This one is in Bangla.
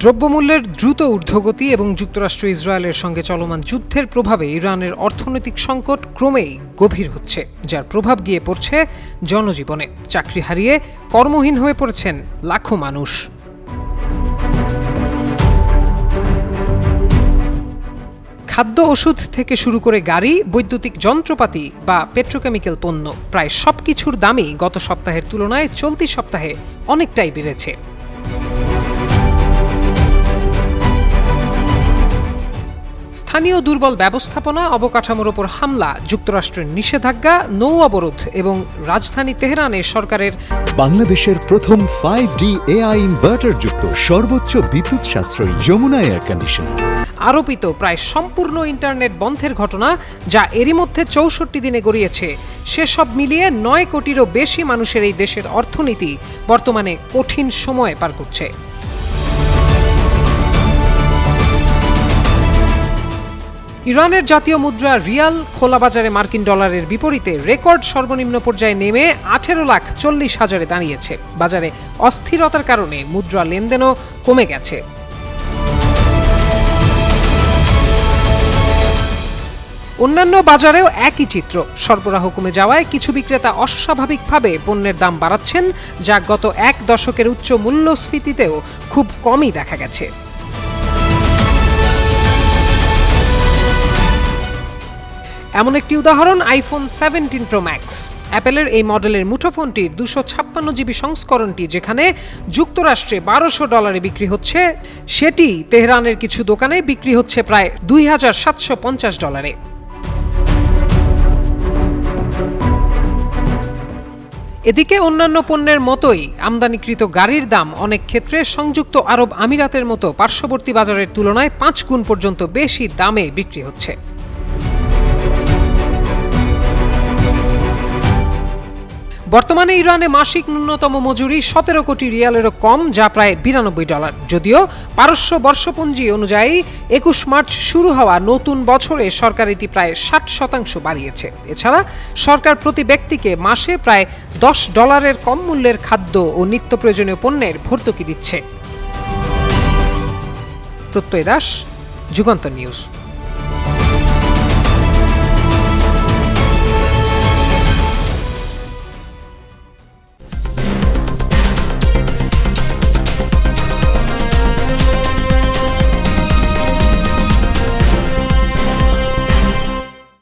দ্রব্যমূল্যের দ্রুত ঊর্ধ্বগতি এবং যুক্তরাষ্ট্র ইসরায়েলের সঙ্গে চলমান যুদ্ধের প্রভাবে ইরানের অর্থনৈতিক সংকট ক্রমেই গভীর হচ্ছে, যার প্রভাব গিয়ে পড়ছে জনজীবনে। চাকরি হারিয়ে কর্মহীন হয়ে পড়েছেন লাখো মানুষ। খাদ্য, ওষুধ থেকে শুরু করে গাড়ি, বৈদ্যুতিক যন্ত্রপাতি বা পেট্রোকেমিক্যাল পণ্য, প্রায় সবকিছুর দামই গত সপ্তাহের তুলনায় চলতি সপ্তাহে অনেকটাই বেড়েছে। স্থানীয় দুর্বল ব্যবস্থাপনা, অবকাঠামোর ওপর হামলা, যুক্তরাষ্ট্রের নিষেধাজ্ঞা, নৌ অবরোধ এবং রাজধানী তেহরানে সরকারের বাংলাদেশের প্রথম 5D AI ইনভার্টার যুক্ত সর্বোচ্চ বিদ্যুৎ সাশ্রয়ী যমুনা এয়ার কন্ডিশনার আরোপিত প্রায় সম্পূর্ণ ইন্টারনেট বন্ধের ঘটনা, যা এরই মধ্যে ৬৪ দিনে গড়িয়েছে, সেসব মিলিয়ে ৯ কোটিরও বেশি মানুষের এই দেশের অর্থনীতি বর্তমানে কঠিন সময় পার করছে। ইরানের জাতীয় মুদ্রা রিয়াল খোলা বাজারে মার্কিন ডলারের বিপরীতে রেকর্ড সর্বনিম্ন পর্যায়ে নেমে ১৮,৪০,০০০-এ দাঁড়িয়েছে। বাজারে অস্থিরতার কারণে মুদ্রা লেনদেনও কমে গেছে। অন্যান্য বাজারেও একই চিত্র। সরবরাহ কমে যাওয়ায় কিছু বিক্রেতা অস্বাভাবিকভাবে পণ্যের দাম বাড়াচ্ছেন, যা গত এক দশকের উচ্চ মূল্যস্ফীতিতেও খুব কমই দেখা গেছে। এমন একটি উদাহরণ আইফোন 17 প্রো ম্যাক্স। অ্যাপেলের এই মডেলের মুঠোফোনটির 256 জিবি সংস্করণটি যেখানে যুক্তরাষ্ট্রে $১,২০০ বিক্রি হচ্ছে, সেটি তেহরানের কিছু দোকানে বিক্রি হচ্ছে প্রায় $২,৭৫০। এদিকে অন্যান্য পণ্যের মতোই আমদানিকৃত গাড়ির দাম অনেক ক্ষেত্রে সংযুক্ত আরব আমিরাতের মতো পার্শ্ববর্তী বাজারের তুলনায় ৫ গুণ পর্যন্ত বেশি দামে বিক্রি হচ্ছে। বর্তমানে ইরানে মাসিক ন্যূনতম মজুরি ১৭ কোটি রিয়ালেরও কম, যা প্রায় $৯২। যদিও পারস্য বর্ষপঞ্জি অনুযায়ী ২১ মার্চ শুরু হওয়া নতুন বছরে সরকার এটি প্রায় ৬০% বাড়িয়েছে। এছাড়া সরকার প্রতি ব্যক্তিকে মাসে প্রায় $১০ কম মূল্যের খাদ্য ও নিত্য প্রয়োজনীয় পণ্যের ভর্তুকি দিচ্ছে। প্রত্যয় দাস, যুগান্তর নিউজ।